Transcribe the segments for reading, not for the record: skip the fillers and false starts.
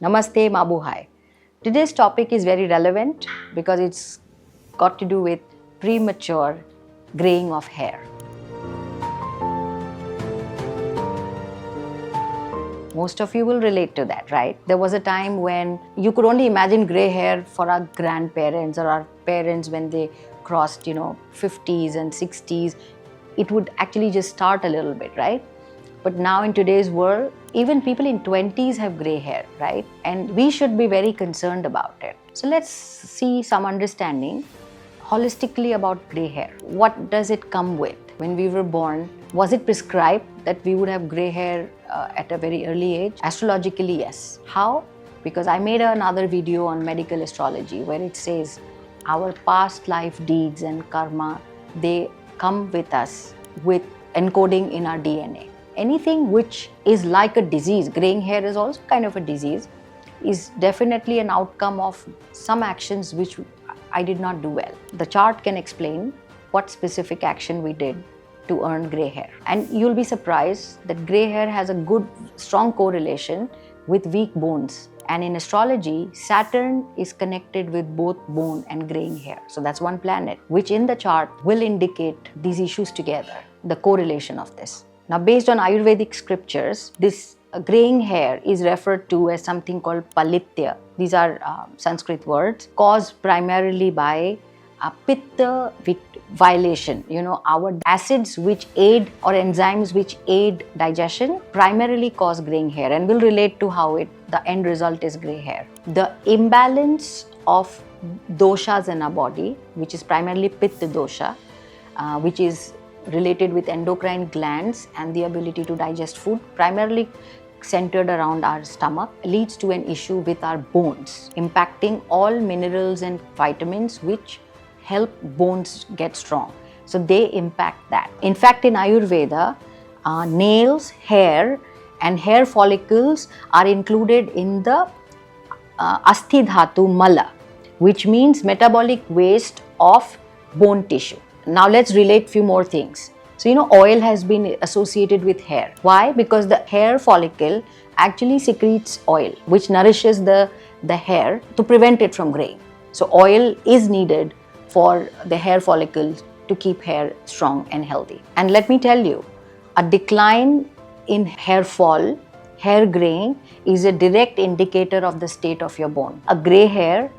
Namaste, Mabuhai. Today's topic is very relevant because it's got to do with premature graying of hair. Most of you will relate to that, right? There was a time when you could only imagine gray hair for our grandparents or our parents when they crossed, 50s and 60s. It would actually just start a little bit, right? But now in today's world, even people in 20s have gray hair, right? And we should be very concerned about it. So let's see some understanding holistically about gray hair. What does it come with? When we were born, was it prescribed that we would have gray hair at a very early age? Astrologically, yes. How? Because I made another video on medical astrology where it says our past life deeds and karma, they come with us with encoding in our DNA. Anything which is like a disease, graying hair is also kind of a disease, is definitely an outcome of some actions which I did not do well. The chart can explain what specific action we did to earn gray hair. And you'll be surprised that gray hair has a good, strong correlation with weak bones. And in astrology, Saturn is connected with both bone and graying hair. So that's one planet, which in the chart will indicate these issues together, the correlation of this. Now, based on Ayurvedic scriptures, this graying hair is referred to as something called palitya. These are Sanskrit words caused primarily by pitta violation. Our acids which aid or enzymes which aid digestion primarily cause graying hair, and will relate to how the end result is gray hair. The imbalance of doshas in our body, which is primarily pitta dosha, which is related with endocrine glands and the ability to digest food, primarily centered around our stomach, leads to an issue with our bones, impacting all minerals and vitamins which help bones get strong. So they impact that. In fact, in Ayurveda, nails, hair and hair follicles are included in the asthi dhatu mala, which means metabolic waste of bone tissue. Now let's relate few more things. So oil has been associated with hair. Why? Because the hair follicle actually secretes oil, which nourishes the hair to prevent it from graying. So oil is needed for the hair follicles to keep hair strong and healthy. And let me tell you, a decline in hair fall, hair graying, is a direct indicator of the state of your bone. A gray hair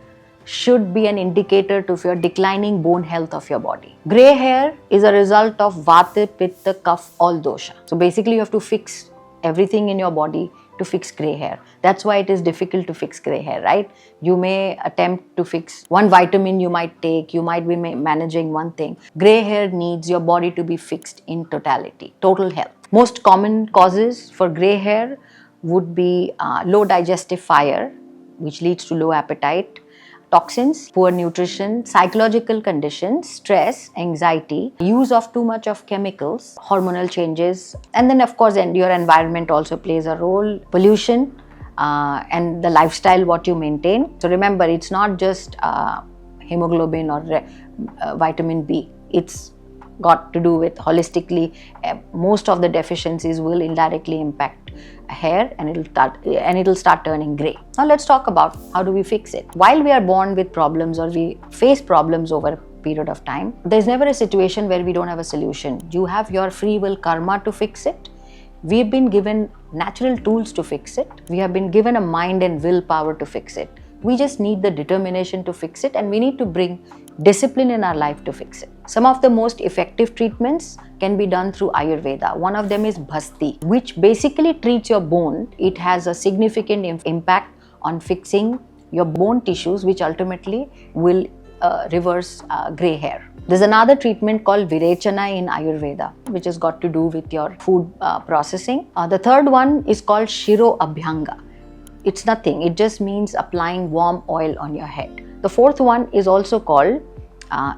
should be an indicator to your declining bone health of your body. Gray hair is a result of Vata, Pitta, Kapha, all dosha. So basically you have to fix everything in your body to fix gray hair. That's why it is difficult to fix gray hair, right? You may attempt to fix one vitamin you might take, you might be managing one thing. Gray hair needs your body to be fixed in totality, total health. Most common causes for gray hair would be low digestive fire, which leads to low appetite, toxins, poor nutrition, psychological conditions, stress, anxiety, use of too much of chemicals, hormonal changes, and then of course your environment also plays a role, pollution, and the lifestyle what you maintain. So remember, it's not just hemoglobin or vitamin B. It's got to do with holistically, most of the deficiencies will indirectly impact hair, and it'll start turning gray. Now let's talk about how do we fix it. While we are born with problems or we face problems over a period of time, there's never a situation where we don't have a solution. You have your free will karma to fix it. We've been given natural tools to fix it. We have been given a mind and willpower to fix it. We just need the determination to fix it, and we need to bring discipline in our life to fix it. Some of the most effective treatments can be done through Ayurveda. One of them is bhasti, which basically treats your bone. It has a significant impact on fixing your bone tissues, which ultimately will reverse gray hair. There's another treatment called virechana in Ayurveda, which has got to do with your food processing. The third one is called shiro abhyanga. It's nothing. It just means applying warm oil on your head. The fourth one is also called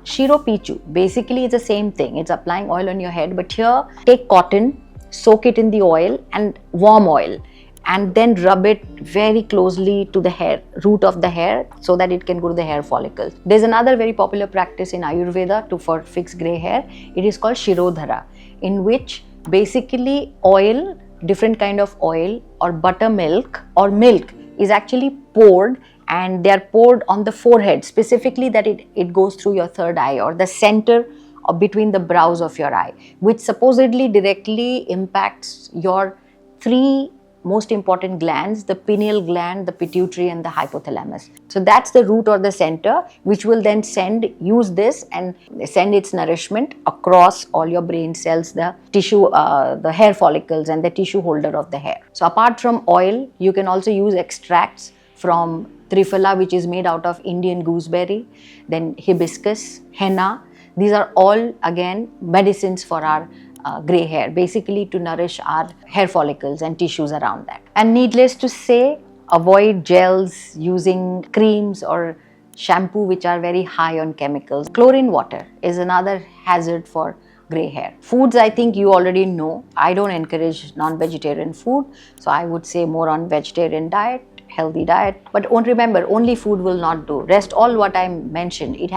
Shiro Pichu. Basically, it's the same thing. It's applying oil on your head, but here take cotton, soak it in the oil and warm oil, and then rub it very closely to the hair, root of the hair, so that it can go to the hair follicles. There's another very popular practice in Ayurveda for fix gray hair. It is called Shirodhara, in which basically oil, different kind of oil or buttermilk or milk is actually poured, and they are poured on the forehead, specifically that it goes through your third eye or the center or between the brows of your eye, which supposedly directly impacts your three most important glands: the pineal gland, the pituitary, and the hypothalamus. So that's the root or the center, which will then use this and send its nourishment across all your brain cells, the tissue, the hair follicles, and the tissue holder of the hair. So apart from oil, you can also use extracts from Triphala, which is made out of Indian gooseberry, then hibiscus, henna. These are all again medicines for our grey hair, basically to nourish our hair follicles and tissues around that. And needless to say, avoid gels, using creams or shampoo which are very high on chemicals. Chlorine water is another hazard for grey hair. Foods, I think you already know. I don't encourage non-vegetarian food, so I would say more on vegetarian diet, healthy diet. But remember, only food will not do. Rest all what I mentioned, it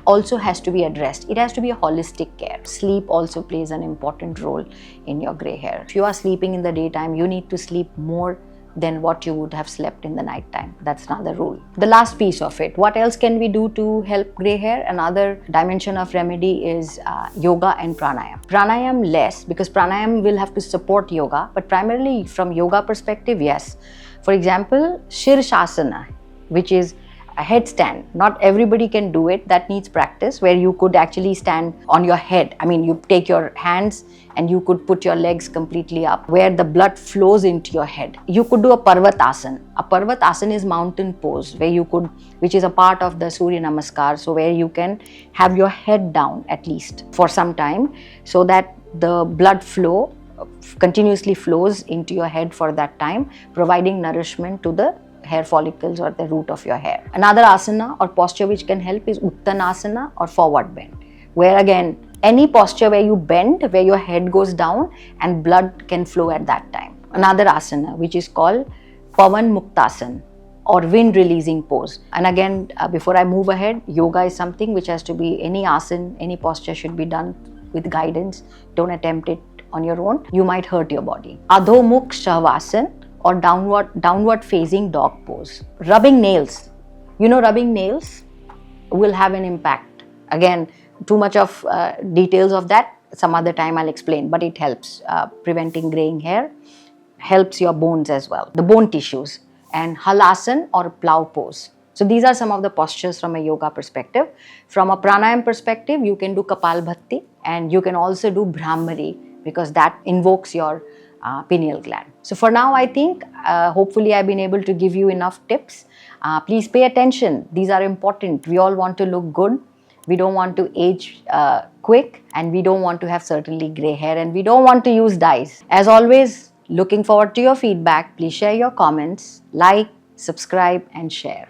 also has to be addressed. It has to be a holistic care. Sleep also plays an important role in your grey hair. If you are sleeping in the daytime, you need to sleep more than what you would have slept in the night time. That's another rule. The last piece of it, what else can we do to help grey hair? Another dimension of remedy is yoga and pranayam. Pranayam less, because pranayam will have to support yoga, but primarily from yoga perspective, yes. For example, Shirshasana, which is a headstand. Not everybody can do it. That needs practice, where you could actually stand on your head. I mean, you take your hands and you could put your legs completely up, where the blood flows into your head. You could do a Parvatasana. A Parvatasana is mountain pose, which is a part of the Surya Namaskar. So where you can have your head down at least for some time, so that the blood flow continuously flows into your head for that time, providing nourishment to the hair follicles or the root of your hair. Another asana or posture which can help is Uttanasana or forward bend, where again, any posture where you bend, where your head goes down and blood can flow at that time. Another asana which is called Pavan Muktasana or wind releasing pose. And again, before I move ahead, yoga is something which has to be, any asana, any posture should be done with guidance. Don't attempt it on your own. You might hurt your body. Adho Mukh Shavasana or downward facing dog pose. Rubbing nails. Rubbing nails will have an impact. Again, too much of details of that, some other time I'll explain, but it helps preventing graying hair, helps your bones as well, the bone tissues. And Halasana or plow pose. So these are some of the postures from a yoga perspective. From a pranayam perspective, you can do Kapalbhati, and you can also do Brahmari, because that invokes your pineal gland. So for now, I think hopefully I've been able to give you enough tips. Please pay attention. These are important. We all want to look good. We don't want to age quick, and we don't want to have certainly grey hair, and we don't want to use dyes. As always, looking forward to your feedback. Please share your comments, like, subscribe, and share.